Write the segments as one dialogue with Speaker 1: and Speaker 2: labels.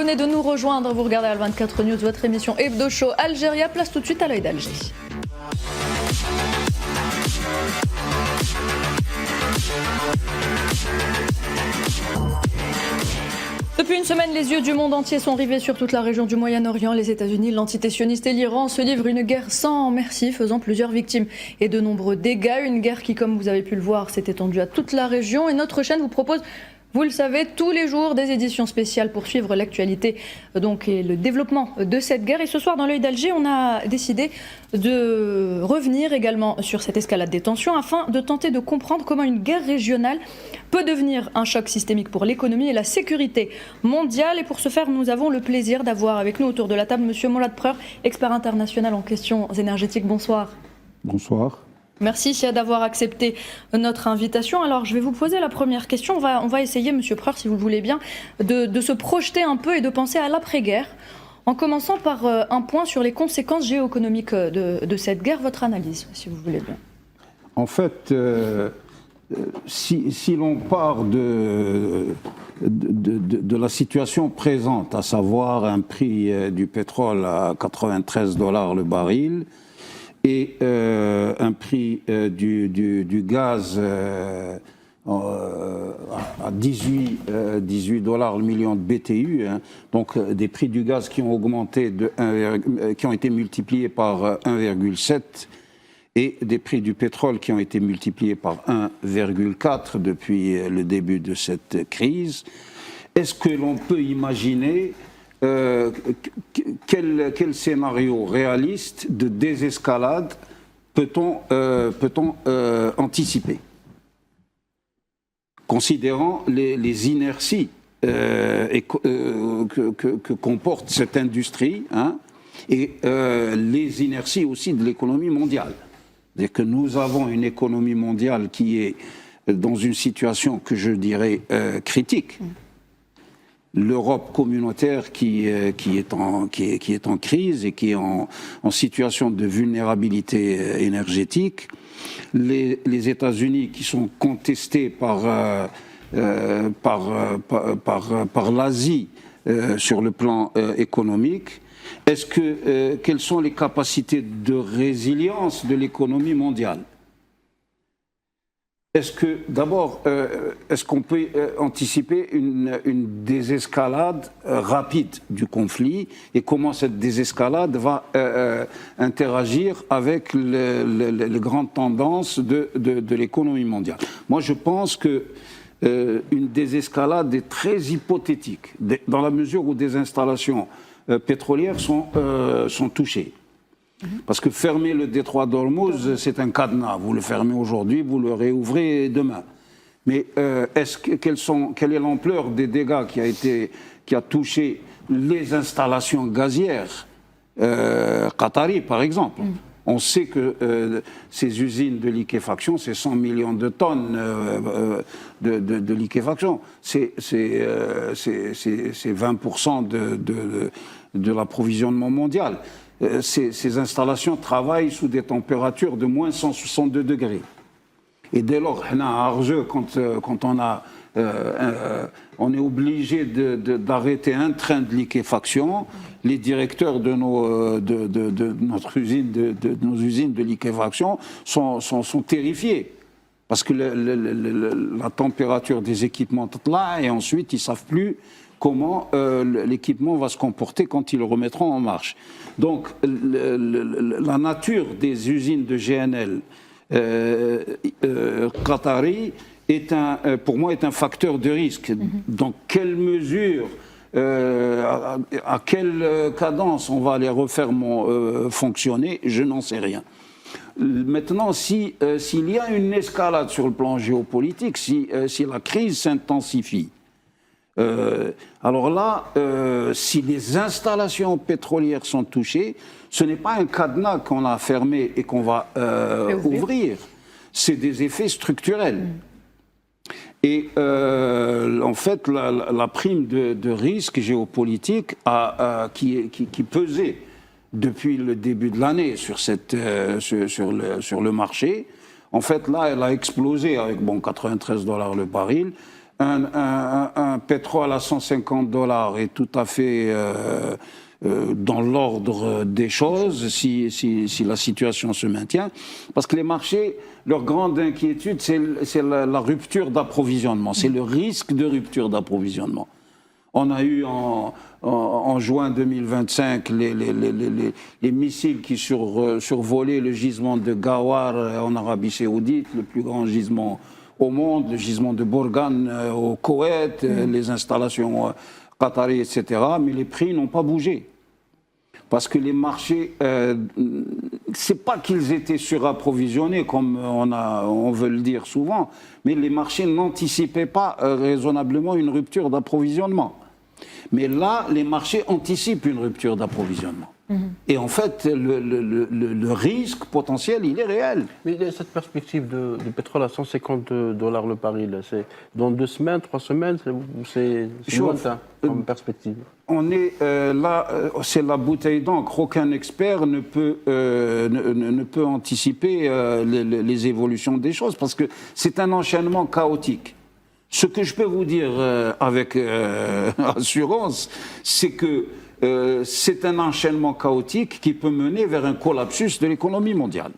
Speaker 1: venez de nous rejoindre, vous regardez Al24 News, votre émission Hebdo Show Algérie. Place tout de suite à l'œil d'Alger. Depuis une semaine, les yeux du monde entier sont rivés sur toute la région du Moyen-Orient. Les États-Unis, l'entité sioniste et l'Iran se livrent une guerre sans merci, faisant plusieurs victimes et de nombreux dégâts. Une guerre qui, comme vous avez pu le voir, s'est étendue à toute la région. Et notre chaîne vous propose, vous le savez, tous les jours des éditions spéciales pour suivre l'actualité donc, et le développement de cette guerre. Et ce soir, dans l'œil d'Alger, on a décidé de revenir également sur cette escalade des tensions afin de tenter de comprendre comment une guerre régionale peut devenir un choc systémique pour l'économie et la sécurité mondiale. Et pour ce faire, nous avons le plaisir d'avoir avec nous autour de la table M. Moulad Preur, expert international en questions énergétiques. Bonsoir.
Speaker 2: Bonsoir.
Speaker 1: Merci d'avoir accepté notre invitation. Alors, je vais vous poser la première question. On va essayer, Monsieur Preur, si vous le voulez bien, de se projeter un peu et de penser à l'après-guerre, en commençant par un point sur les conséquences géoéconomiques de cette guerre. Votre analyse, si vous voulez bien.
Speaker 2: En fait, si l'on part de la situation présente, à savoir un prix du pétrole à 93 $ le baril, et un prix du gaz à 18 $ le million de BTU, hein, donc des prix du gaz qui ont augmenté qui ont été multipliés par 1,7 et des prix du pétrole qui ont été multipliés par 1,4 depuis le début de cette crise. Est-ce que l'on peut imaginer quel scénario réaliste de désescalade peut-on anticiper, considérant les inerties que comporte cette industrie, hein, et les inerties aussi de l'économie mondiale. C'est-à-dire que nous avons une économie mondiale qui est dans une situation que je dirais critique. L'Europe communautaire qui est en crise et qui est en situation de vulnérabilité énergétique, les États-Unis qui sont contestés par l'Asie sur le plan économique. Quelles sont les capacités de résilience de l'économie mondiale? Est-ce qu'on peut anticiper une désescalade rapide du conflit et comment cette désescalade va interagir avec les grandes tendances de l'économie mondiale? Moi, je pense que une désescalade est très hypothétique dans la mesure où des installations pétrolières sont touchées. Parce que fermer le détroit d'Ormuz, c'est un cadenas. Vous le fermez aujourd'hui, vous le réouvrez demain. Mais quelle est l'ampleur des dégâts qui a touché les installations gazières qatari, par exemple? On sait que ces usines de liquéfaction, c'est 100 millions de tonnes de liquéfaction. C'est 20% de l'approvisionnement mondial. Ces installations travaillent sous des températures de moins 162 degrés. Et dès lors, à Arjeux, quand on est obligé d'arrêter un train de liquéfaction, les directeurs de nos usines de liquéfaction sont terrifiés. Parce que la température des équipements est là, et ensuite ils ne savent plus comment l'équipement va se comporter quand ils le remettront en marche. Donc la nature des usines de GNL qatari pour moi est un facteur de risque. Dans quelle mesure, à quelle cadence on va les refaire fonctionner, je n'en sais rien. Maintenant, s'il y a une escalade sur le plan géopolitique, si la crise s'intensifie, alors là, si les installations pétrolières sont touchées, ce n'est pas un cadenas qu'on a fermé et qu'on va ouvrir, c'est des effets structurels. Et en fait, la prime de risque géopolitique qui pesait depuis le début de l'année sur le marché, en fait là, elle a explosé avec 93 $ le baril. un pétrole à $150 est tout à fait dans l'ordre des choses si la situation se maintient. Parce que les marchés, leur grande inquiétude, c'est la rupture d'approvisionnement, c'est le risque de rupture d'approvisionnement. On a eu en juin 2025 les missiles qui survolaient le gisement de Ghawar en Arabie Saoudite, le plus grand gisement au monde, le gisement de Bourgan au Koweït, les installations qatari, etc. Mais les prix n'ont pas bougé. Parce que les marchés, c'est pas qu'ils étaient surapprovisionnés comme on veut le dire souvent, mais les marchés n'anticipaient pas raisonnablement une rupture d'approvisionnement. Mais là, les marchés anticipent une rupture d'approvisionnement. Et en fait, le risque potentiel, il est réel.
Speaker 3: Mais cette perspective de pétrole à $150 le baril, c'est dans 2 semaines, 3 semaines, c'est lointain comme perspective.
Speaker 2: On est là, c'est la bouteille d'encre. Aucun expert ne peut anticiper les évolutions des choses parce que c'est un enchaînement chaotique. Ce que je peux vous dire avec assurance, c'est que c'est un enchaînement chaotique qui peut mener vers un collapsus de l'économie mondiale.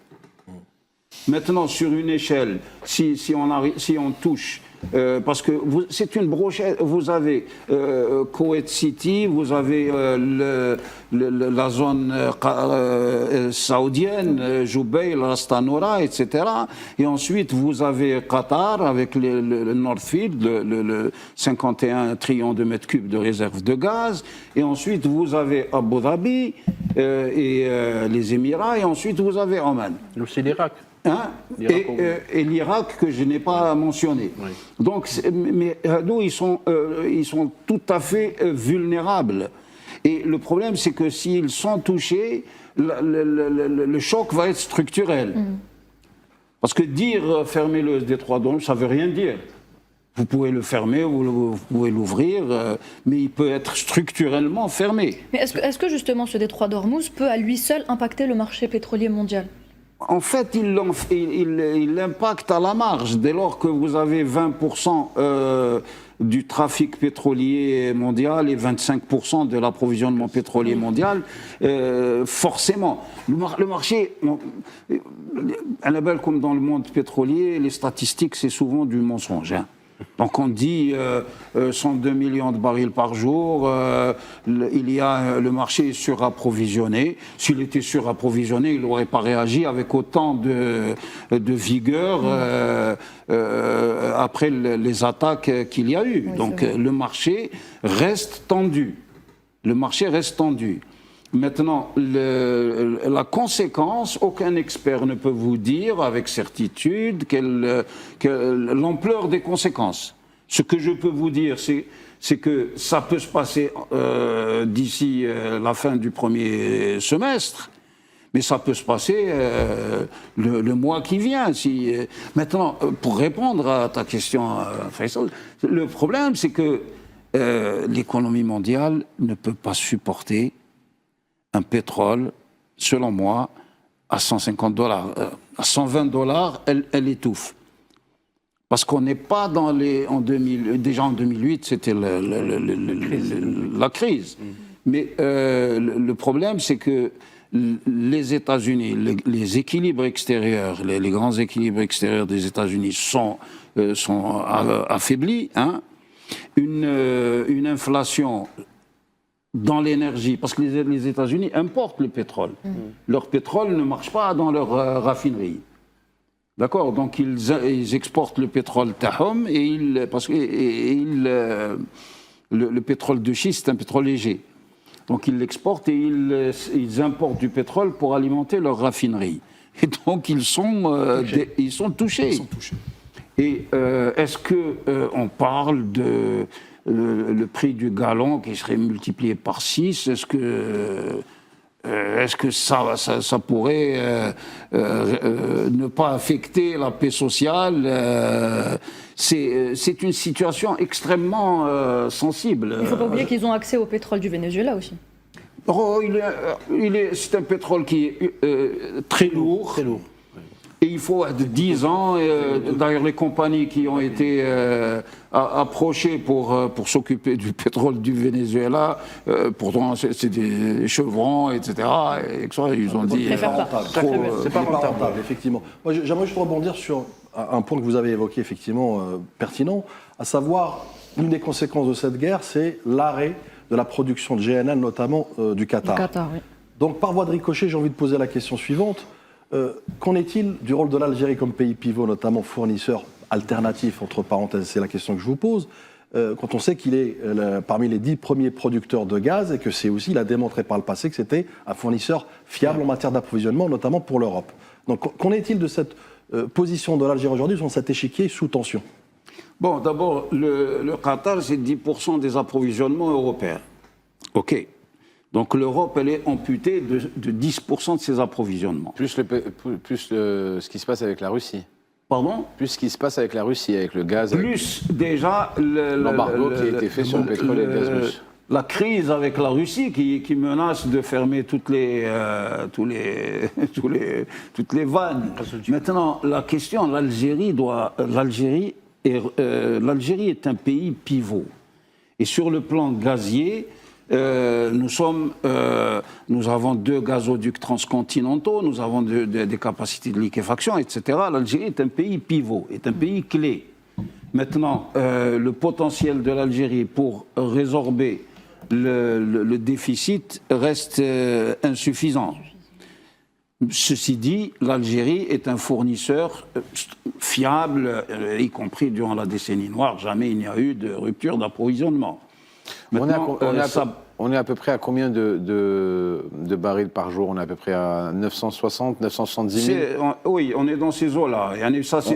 Speaker 2: Maintenant, sur une échelle, si on touche, parce que c'est une brochette, vous avez Koweït City, vous avez la zone saoudienne, Jubail, Ras Tanura, etc. Et ensuite, vous avez Qatar avec le Northfield, le 51 trillions de mètres cubes de réserve de gaz. Et ensuite, vous avez Abu Dhabi et les Émirats. Et ensuite, vous avez Oman.
Speaker 3: C'est l'Irak.
Speaker 2: Hein? Et l'Irak que je n'ai pas mentionné. Oui. Donc, mais nous, ils sont tout à fait vulnérables. Et le problème, c'est que s'ils sont touchés, le choc va être structurel. Parce que dire fermer le détroit d'Ormuz, ça ne veut rien dire. Vous pouvez le fermer, vous pouvez l'ouvrir, mais il peut être structurellement fermé.
Speaker 1: Mais est-ce que justement ce détroit d'Ormuz peut à lui seul impacter le marché pétrolier mondial ?
Speaker 2: En fait, il impacte à la marge. Dès lors que vous avez 20% du trafic pétrolier mondial et 25% de l'approvisionnement pétrolier mondial, forcément, le marché, à la belle comme dans le monde pétrolier, les statistiques, c'est souvent du mensonge. Hein. Donc on dit 102 millions de barils par jour, le marché est surapprovisionné. S'il était surapprovisionné, il n'aurait pas réagi avec autant de vigueur après les attaques qu'il y a eu. Oui, donc le marché reste tendu. Le marché reste tendu. Maintenant, la conséquence, aucun expert ne peut vous dire avec certitude l'ampleur des conséquences. Ce que je peux vous dire, c'est que ça peut se passer d'ici la fin du premier semestre, mais ça peut se passer le mois qui vient. Maintenant, pour répondre à ta question, Faisal, le problème, c'est que l'économie mondiale ne peut pas supporter un pétrole, selon moi, à $150. À $120, elle étouffe. Parce qu'on n'est pas dans déjà en 2008, c'était la crise. Mais le problème, c'est que les États-Unis, les équilibres extérieurs, les grands équilibres extérieurs des États-Unis sont affaiblis. Hein. Une inflation dans l'énergie, parce que les États-Unis importent le pétrole. Leur pétrole ne marche pas dans leur raffinerie. D'accord? Donc ils exportent le pétrole tahom parce que le pétrole de schiste, c'est un pétrole léger. Donc ils l'exportent et ils importent du pétrole pour alimenter leur raffinerie. Et donc ils sont touchés. Et est-ce qu'on parle de le prix du gallon qui serait multiplié par 6, est-ce que ça pourrait ne pas affecter la paix sociale? C'est une situation extrêmement sensible.
Speaker 1: Il ne faut pas oublier qu'ils ont accès au pétrole du Venezuela aussi.
Speaker 2: Oh, c'est un pétrole qui est très lourd. Et il faut 10 ans. D'ailleurs, les compagnies qui ont été approchées pour s'occuper du pétrole du Venezuela, pourtant c'est des chevrons, etc. Et que ça, ils ont dit.
Speaker 4: C'est pas
Speaker 3: rentable,
Speaker 4: effectivement. Moi, j'aimerais juste rebondir sur un point que vous avez évoqué, effectivement, pertinent, à savoir, une des conséquences de cette guerre, c'est l'arrêt de la production de GNL, notamment du Qatar.
Speaker 1: Du Qatar, oui.
Speaker 4: Donc, par voie de ricochet, j'ai envie de poser la question suivante. Qu'en est-il du rôle de l'Algérie comme pays pivot, notamment fournisseur alternatif, entre parenthèses, c'est la question que je vous pose, quand on sait qu'il est parmi les 10 premiers producteurs de gaz et que c'est aussi, il a démontré par le passé que c'était un fournisseur fiable en matière d'approvisionnement, notamment pour l'Europe. Donc, qu'en est-il de cette position de l'Algérie aujourd'hui sur cet échiquier sous tension?
Speaker 2: Bon, d'abord, le Qatar, c'est 10% des approvisionnements européens. OK. Donc l'Europe, elle est amputée de 10% de ses approvisionnements.
Speaker 5: Plus ce qui se passe avec la Russie.
Speaker 2: Pardon?
Speaker 5: Plus ce qui se passe avec la Russie, avec le gaz.
Speaker 2: Plus déjà
Speaker 5: l'embargo qui a été fait sur le pétrole et le gaz russe.
Speaker 2: La crise avec la Russie qui menace de fermer toutes les vannes. Maintenant, la question, l'Algérie est un pays pivot. Et sur le plan gazier, nous avons 2 gazoducs transcontinentaux, nous avons des capacités de liquéfaction, etc. L'Algérie est un pays pivot, est un pays clé. Maintenant, le potentiel de l'Algérie pour résorber le déficit reste insuffisant. Ceci dit, l'Algérie est un fournisseur fiable, y compris durant la décennie noire. Jamais il n'y a eu de rupture d'approvisionnement.
Speaker 5: On est à peu près à combien de barils par jour? On est à peu près à 960, 970 000.
Speaker 2: Oui, on est dans ces eaux-là.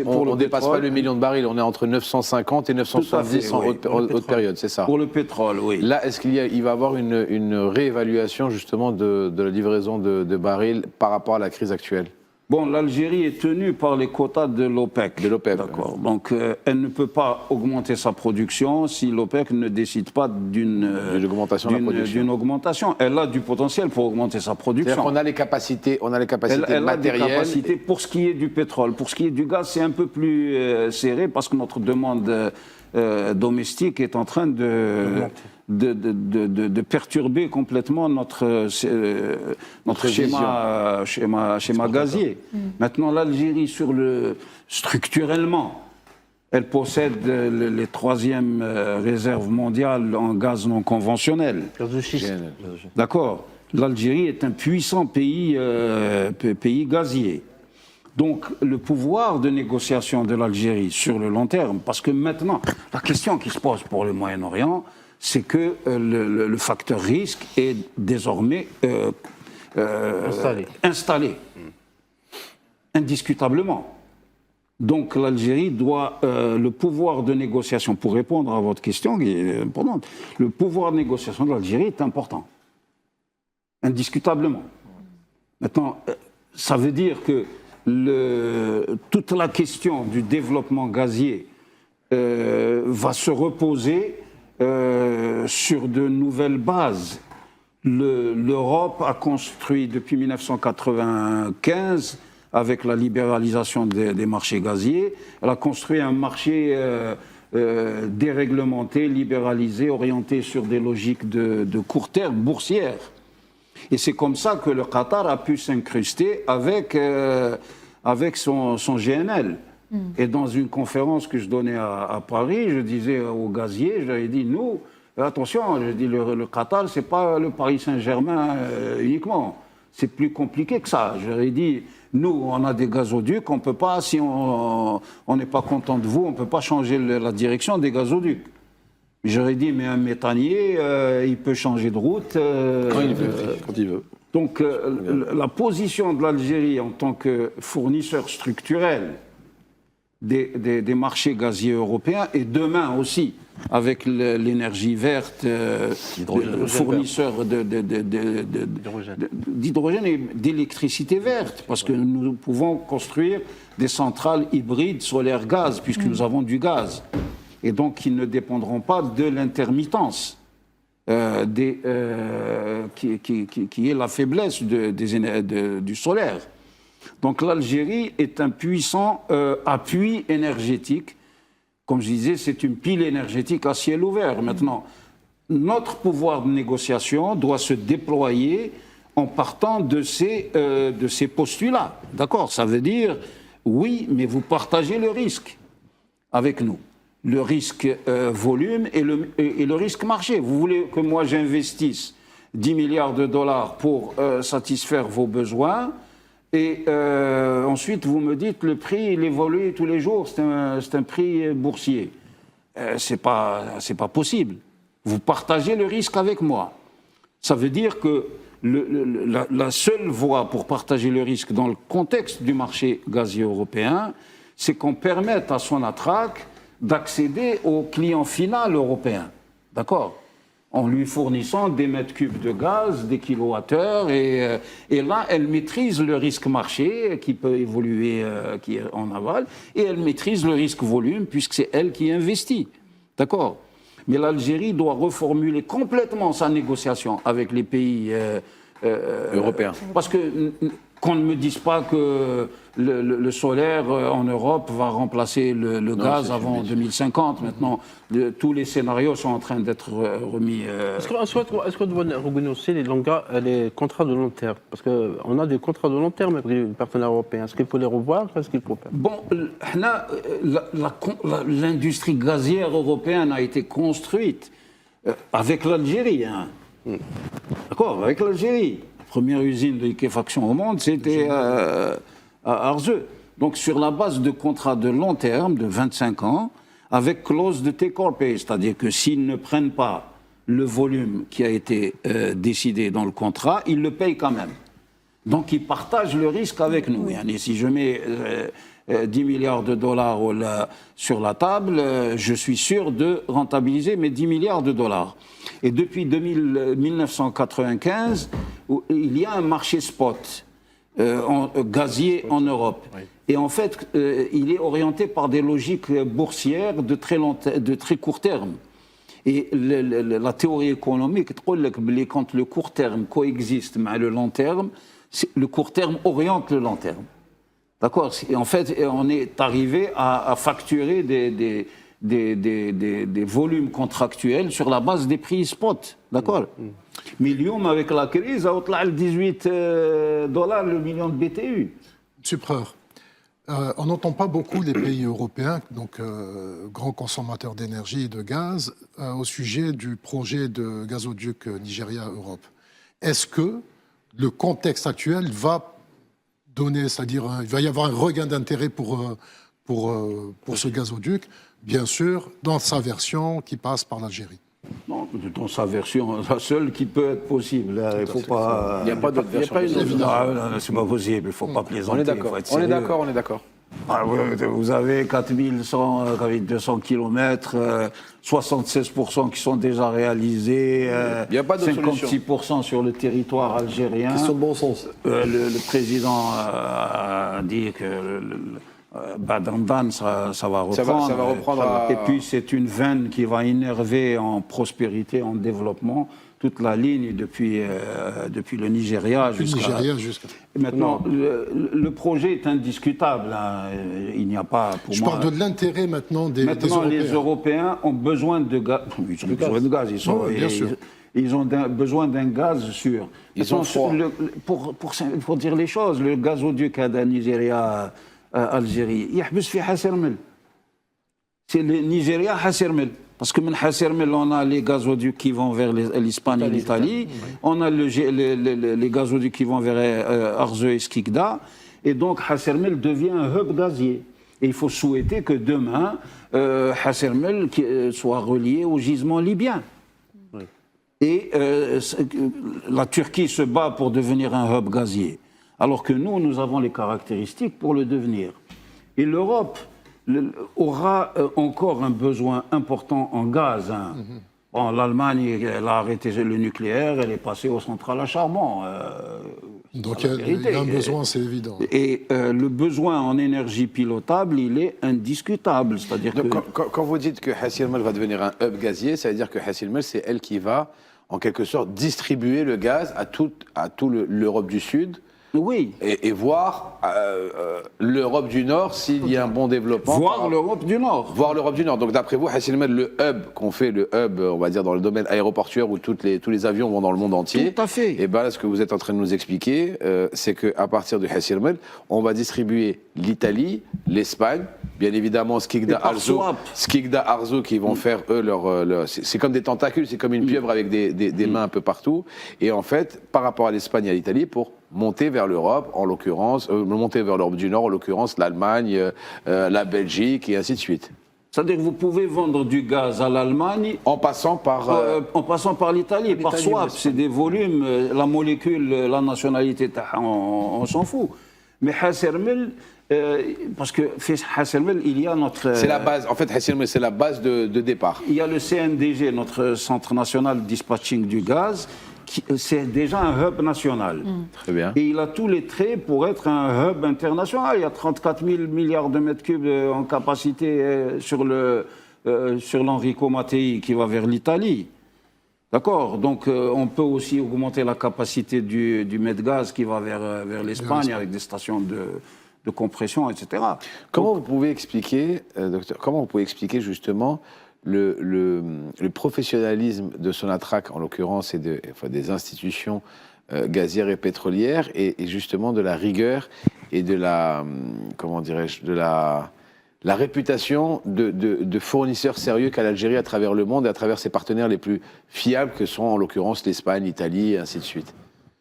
Speaker 5: On ne dépasse pas le million de barils, on est entre 950 et 970 en haute période, c'est ça?
Speaker 2: Pour le pétrole, oui.
Speaker 5: Là, est-ce qu'il va y avoir une réévaluation justement de la livraison de barils par rapport à la crise actuelle?
Speaker 2: Bon, l'Algérie est tenue par les quotas de l'OPEC.
Speaker 5: De l'OPEC.
Speaker 2: D'accord. Oui. Donc, elle ne peut pas augmenter sa production si l'OPEC ne décide pas d'une augmentation. Elle a du potentiel pour augmenter sa production.
Speaker 5: C'est-à-dire qu'on a les capacités,
Speaker 2: elle
Speaker 5: matérielles.
Speaker 2: A des capacités pour ce qui est du pétrole. Pour ce qui est du gaz, c'est un peu plus serré parce que notre demande domestique est en train de perturber complètement notre schéma gazier. Maintenant, l'Algérie, structurellement, elle possède les 3e réserves mondiales en gaz non conventionnel.
Speaker 3: Gaz de schiste.
Speaker 2: D'accord. L'Algérie est un puissant pays gazier. Donc, le pouvoir de négociation de l'Algérie sur le long terme, parce que maintenant, la question qui se pose pour le Moyen-Orient, c'est que le facteur risque est désormais installé, indiscutablement. Donc, l'Algérie doit, le pouvoir de négociation, pour répondre à votre question qui est importante, le pouvoir de négociation de l'Algérie est important, indiscutablement. Maintenant, ça veut dire que toute la question du développement gazier va se reposer sur de nouvelles bases. L'Europe a construit depuis 1995, avec la libéralisation des marchés gaziers, elle a construit un marché déréglementé, libéralisé, orienté sur des logiques de court terme, boursières. Et c'est comme ça que le Qatar a pu s'incruster avec son GNL. Et dans une conférence que je donnais à Paris, je disais aux gaziers, je leur ai dit, nous, attention, je dis, le Qatar, c'est pas le Paris Saint-Germain uniquement. C'est plus compliqué que ça. Je leur ai dit, nous, on a des gazoducs, on peut pas, si on n'est pas content de vous, on ne peut pas changer la direction des gazoducs. J'aurais dit, mais un méthanier, il peut changer de route.
Speaker 4: Quand il veut.
Speaker 2: Donc, la position de l'Algérie en tant que fournisseur structurel des marchés gaziers européens, et demain aussi, avec l'énergie verte, fournisseur d'hydrogène et d'électricité verte, parce que nous pouvons construire des centrales hybrides solaire-gaz, puisque nous avons du gaz. Et donc, ils ne dépendront pas de l'intermittence, qui est la faiblesse du solaire. Donc l'Algérie est un puissant appui énergétique. Comme je disais, c'est une pile énergétique à ciel ouvert. Maintenant, notre pouvoir de négociation doit se déployer en partant de ces postulats. D'accord? Ça veut dire, oui, mais vous partagez le risque avec nous. Le risque volume et le risque marché. Vous voulez que moi j'investisse 10 milliards de dollars pour satisfaire vos besoins et ensuite vous me dites le prix il évolue tous les jours, c'est un prix boursier. C'est pas possible. Vous partagez le risque avec moi. Ça veut dire que la seule voie pour partager le risque dans le contexte du marché gazier européen, c'est qu'on permette à Sonatrach d'accéder au client final européen, d'accord? En lui fournissant des mètres cubes de gaz, des kilowattheures, et là, elle maîtrise le risque marché qui peut évoluer qui est en aval, et elle maîtrise le risque volume puisque c'est elle qui investit, d'accord? Mais l'Algérie doit reformuler complètement sa négociation avec les pays
Speaker 5: Européens.
Speaker 2: Parce que qu'on ne me dise pas que le solaire en Europe va remplacer le gaz avant 2050. Maintenant, tous les scénarios sont en train d'être remis.
Speaker 3: Est-ce qu'on doit renégocier les contrats de long terme? Parce qu'on a des contrats de long terme avec les partenaires européens. Est-ce qu'il faut les revoir? Qu'est-ce qu'il faut faire?
Speaker 2: Bon, l'industrie gazière européenne a été construite avec l'Algérie. Hein. D'accord, avec l'Algérie. La première usine de liquéfaction au monde, c'était à Arzeux. Donc sur la base de contrats de long terme, de 25 ans, avec clause de take or pay, c'est-à-dire que s'ils ne prennent pas le volume qui a été décidé dans le contrat, ils le payent quand même. Donc ils partagent le risque avec nous. Et si je mets 10 milliards de dollars sur la table, je suis sûr de rentabiliser mes 10 milliards de dollars. Et depuis 1995, il y a un marché spot gazier en Europe. Oui. Et en fait, il est orienté par des logiques boursières de très court terme. Et la théorie économique, quand le court terme coexiste avec le long terme, le court terme oriente le long terme. D'accord? En fait, on est arrivé à facturer des volumes contractuels sur la base des prix spot. D'accord? Millions avec la crise, à 18 dollars le million de BTU.
Speaker 6: Monsieur Preur, on n'entend pas beaucoup les pays européens, donc grands consommateurs d'énergie et de gaz, au sujet du projet de gazoduc Nigeria-Europe. Est-ce que le contexte actuel va donner, c'est-à-dire il va y avoir un regain d'intérêt pour ce gazoduc, bien sûr, dans sa version qui passe par l'Algérie?
Speaker 2: Non, dans sa version, la seule qui peut être possible. Il faut pas.
Speaker 5: Il n'y a pas d'autre version.
Speaker 2: C'est pas possible, il ne faut pas plaisanter.
Speaker 5: On est d'accord, on est d'accord.
Speaker 2: Ah, vous avez 4200 km, 76% qui sont déjà réalisés,
Speaker 5: il n'y a pas d'autre
Speaker 2: 56% sur le territoire algérien.
Speaker 4: Question de bon sens.
Speaker 2: Le président a dit que Badandan, ça va reprendre.
Speaker 5: Ça va reprendre
Speaker 2: Et puis c'est une veine qui va innerver en prospérité, en développement, toute la ligne depuis le Nigeria jusqu'à... Maintenant, le projet est indiscutable. Hein. Il n'y a pas, pour
Speaker 6: moi... Je parle de l'intérêt maintenant des Européens.
Speaker 2: Maintenant, les Européens ont besoin de gaz. Ils ont besoin de gaz. Ils ont besoin d'un gaz sûr.
Speaker 5: Ils ont froid.
Speaker 2: Pour dire les choses, le gazoduc à Nigeria... Algérie, c'est le Nigeria Hassermel. Parce que Hassermel, on a les gazoducs qui vont vers l'Espagne et l'Italie, on a les gazoducs qui vont vers Arzeux et Skikda, et donc Hassermel devient un hub gazier. Et il faut souhaiter que demain, Hassermel soit relié au gisement libyen. Oui. Et la Turquie se bat pour devenir un hub gazier. Alors que nous avons les caractéristiques pour le devenir. Et l'Europe aura encore un besoin important en gaz. Hein. Bon, l'Allemagne, elle a arrêté le nucléaire, elle est passée aux centrales à charbon.
Speaker 6: Donc il y a un besoin, c'est évident.
Speaker 2: Et le besoin en énergie pilotable, il est indiscutable. C'est-à-dire que...
Speaker 5: Quand vous dites que Hasselmel va devenir un hub gazier, ça veut dire que Hasselmel, c'est elle qui va, en quelque sorte, distribuer le gaz à toute l'Europe du Sud,
Speaker 2: Oui.
Speaker 5: Et voir l'Europe du Nord s'il y a un bon développement.
Speaker 2: Voir l'Europe du Nord.
Speaker 5: Voir l'Europe du Nord. Donc d'après vous, Hassan El Med, le hub qu'on fait, le hub, on va dire dans le domaine aéroportuaire où tous les avions vont dans le monde entier.
Speaker 2: Tout à fait.
Speaker 5: Et bien là, ce que vous êtes en train de nous expliquer, c'est qu'à partir de Hassan El Med, on va distribuer l'Italie, l'Espagne, bien évidemment Skikda Arzo qui vont faire eux c'est comme des tentacules, c'est comme une pieuvre avec des mains un peu partout. Et en fait, par rapport à l'Espagne et à l'Italie, pour monter vers l'Europe, en l'occurrence, monter vers l'Europe du Nord, en l'occurrence l'Allemagne, la Belgique et ainsi de suite.
Speaker 2: C'est-à-dire que vous pouvez vendre du gaz à l'Allemagne
Speaker 5: En passant par
Speaker 2: l'Italie, par swap, c'est des volumes, la molécule, la nationalité, on s'en fout. Mais Hassermel, parce que Hassermel, il y a notre...
Speaker 5: C'est la base, en fait, Hassermel, c'est la base de départ.
Speaker 2: Il y a le CNDG, notre Centre National de Dispatching du Gaz, c'est déjà un hub national.
Speaker 5: Très bien.
Speaker 2: Et il a tous les traits pour être un hub international. Il y a 34 000 milliards de mètres cubes en capacité sur l'Enrico Mattei qui va vers l'Italie. D'accord. Donc on peut aussi augmenter la capacité du Medgaz qui va vers l'Espagne avec des stations de compression, etc.
Speaker 5: Comment vous pouvez expliquer, docteur, comment vous pouvez expliquer justement le professionnalisme de Sonatrach, en l'occurrence, et des institutions gazières et pétrolières, et justement de la rigueur et de la, comment dirais-je, de la réputation de fournisseurs sérieux qu'a l'Algérie à travers le monde et à travers ses partenaires les plus fiables que sont en l'occurrence l'Espagne, l'Italie et ainsi de suite?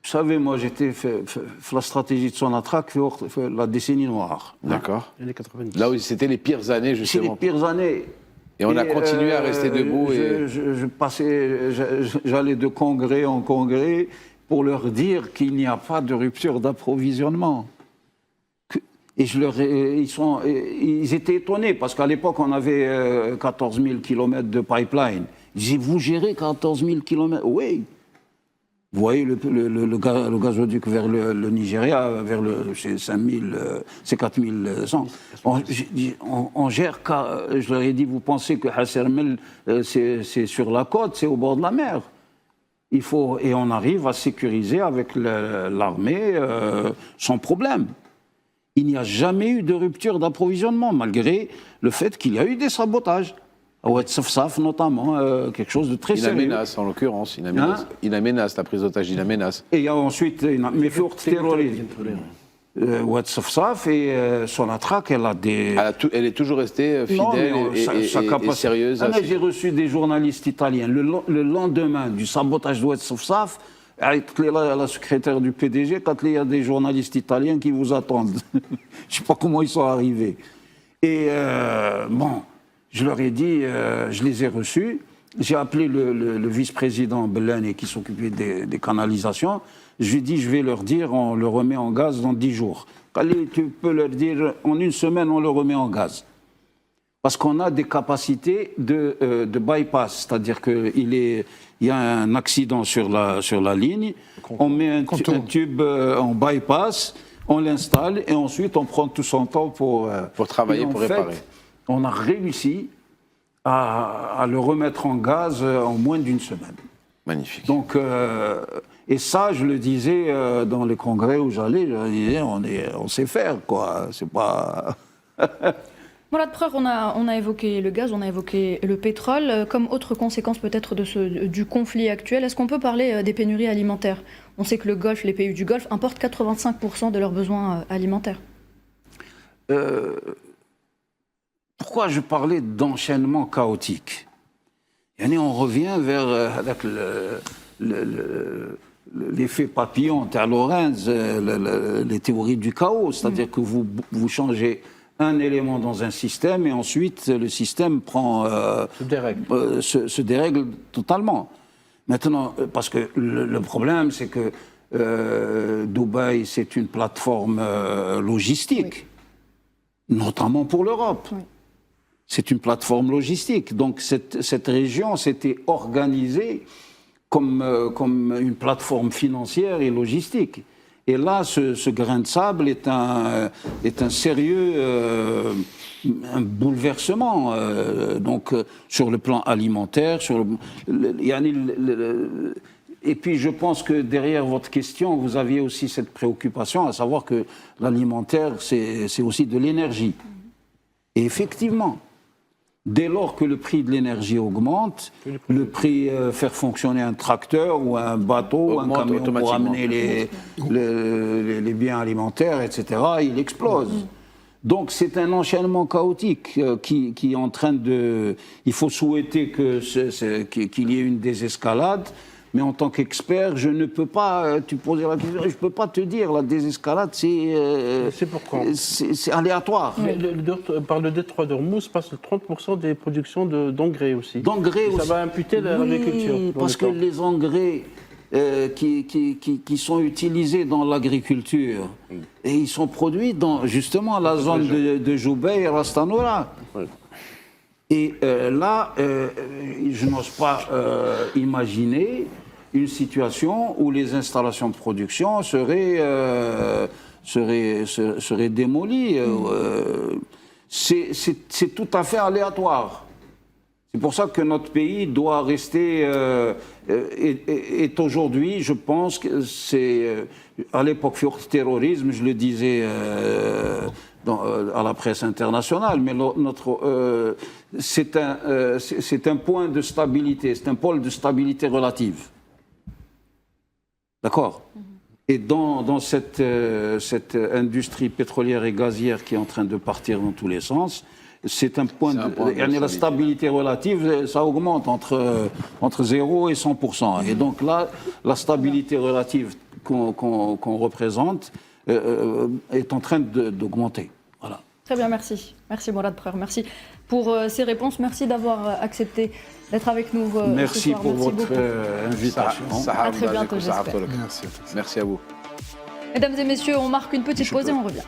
Speaker 2: Vous savez, moi j'étais fait la stratégie de Sonatrach, fait la décennie noire.
Speaker 5: D'accord.
Speaker 3: Les années 90.
Speaker 5: Là où c'était les pires années
Speaker 2: C'est
Speaker 5: justement.
Speaker 2: les pires années.
Speaker 5: Et on a continué à rester debout.
Speaker 2: J'allais de congrès en congrès pour leur dire qu'il n'y a pas de rupture d'approvisionnement. Et ils étaient étonnés, parce qu'à l'époque, on avait 14 000 km de pipeline. Ils disaient, vous gérez 14 000 km? Oui. Vous voyez le gazoduc vers le Nigeria, c'est 4100. On gère, je leur ai dit, vous pensez que Hassermel, c'est sur la côte, c'est au bord de la mer. Et on arrive à sécuriser avec l'armée sans problème. Il n'y a jamais eu de rupture d'approvisionnement, malgré le fait qu'il y a eu des sabotages. À Oued Safsaf, notamment, quelque chose de très sérieux.
Speaker 5: Il menace, en l'occurrence. Il menace la prise d'otage, il menace.
Speaker 2: Et il y a ensuite mes fortes terroristes. Oued Safsaf et Sonatrach, elle a des...
Speaker 5: Elle est toujours restée fidèle et sérieuse.
Speaker 2: J'ai reçu des journalistes italiens. Le lendemain du sabotage d'Oued Safsaf, la secrétaire du PDG, quand il y a des journalistes italiens qui vous attendent. Je ne sais pas comment ils sont arrivés. Et bon... Je leur ai dit, je les ai reçus. J'ai appelé le vice-président Bellani qui s'occupait des canalisations. Je lui ai dit, je vais leur dire, on le remet en gaz dans 10 jours. Allez, tu peux leur dire, en une semaine, on le remet en gaz. Parce qu'on a des capacités de bypass, c'est-à-dire qu'il y a un accident sur la ligne, on met un tube en bypass, on l'installe et ensuite on prend tout son temps pour
Speaker 5: travailler, pour réparer.
Speaker 2: On a réussi à le remettre en gaz en moins d'une semaine.
Speaker 5: Magnifique.
Speaker 2: Donc, et ça, je le disais dans les congrès où j'allais, je disais, on sait faire, quoi. C'est pas...
Speaker 1: Voilà, de preuve, on a évoqué le gaz, on a évoqué le pétrole. Comme autre conséquence peut-être du conflit actuel, est-ce qu'on peut parler des pénuries alimentaires? On sait que le Golfe, les pays du Golfe importent 85% de leurs besoins alimentaires.
Speaker 2: Pourquoi je parlais d'enchaînement chaotique? On revient vers l'effet papillon, Lorenz, les théories du chaos, c'est-à-dire que vous changez un élément dans un système et ensuite le système se dérègle totalement. Maintenant, parce que le problème, c'est que Dubaï, c'est une plateforme logistique, notamment pour l'Europe. Oui. C'est une plateforme logistique. Donc cette région s'était organisée comme une plateforme financière et logistique. Et là, ce grain de sable est un sérieux un bouleversement. Donc sur le plan alimentaire, Et puis je pense que derrière votre question, vous aviez aussi cette préoccupation, à savoir que l'alimentaire, c'est aussi de l'énergie. Et effectivement, dès lors que le prix de l'énergie augmente, le prix faire fonctionner un tracteur ou un bateau, ou un
Speaker 5: Augmente
Speaker 2: camion pour
Speaker 5: automatiquement.
Speaker 2: amener les biens alimentaires, etc., il explose. Donc c'est un enchaînement chaotique qui est en train de... Il faut souhaiter qu'il y ait une désescalade, mais en tant qu'expert, je ne peux pas... Tu posais la question, je ne peux pas te dire, la désescalade,
Speaker 3: C'est pour quand?
Speaker 2: c'est aléatoire.
Speaker 3: Par le détroit d'Ormuz passe 30% des productions d'engrais aussi.
Speaker 2: D'engrais
Speaker 3: Et ça
Speaker 2: aussi.
Speaker 3: va imputer l'agriculture.
Speaker 2: Oui,
Speaker 3: dans
Speaker 2: parce
Speaker 3: le
Speaker 2: que
Speaker 3: temps.
Speaker 2: les engrais qui sont utilisés dans l'agriculture, et ils sont produits dans justement la zone de Joubei et Rastanoura.
Speaker 3: Oui.
Speaker 2: Et là, je n'ose pas imaginer une situation où les installations de production seraient démolies. C'est tout à fait aléatoire. C'est pour ça que notre pays doit rester, est aujourd'hui, je pense que c'est, à l'époque du terrorisme, je le disais à la presse internationale, mais c'est un point de stabilité, c'est un pôle de stabilité relative. D'accord ? Et dans cette industrie pétrolière et gazière qui est en train de partir dans tous les sens, c'est un point de la stabilité relative, ça augmente entre 0 et 100%. Et donc là, la stabilité relative qu'on représente est en train d'augmenter. Voilà.
Speaker 1: Très bien, merci. Merci Mourad Preur. Merci pour ces réponses. Merci d'avoir accepté d'être avec nous ce
Speaker 2: Merci
Speaker 1: soir.
Speaker 2: pour
Speaker 1: Merci
Speaker 2: votre
Speaker 1: beaucoup.
Speaker 2: invitation.
Speaker 1: À très bientôt, j'espère.
Speaker 6: Merci.
Speaker 5: Merci à vous.
Speaker 1: Mesdames et messieurs, on marque une petite pause et on revient.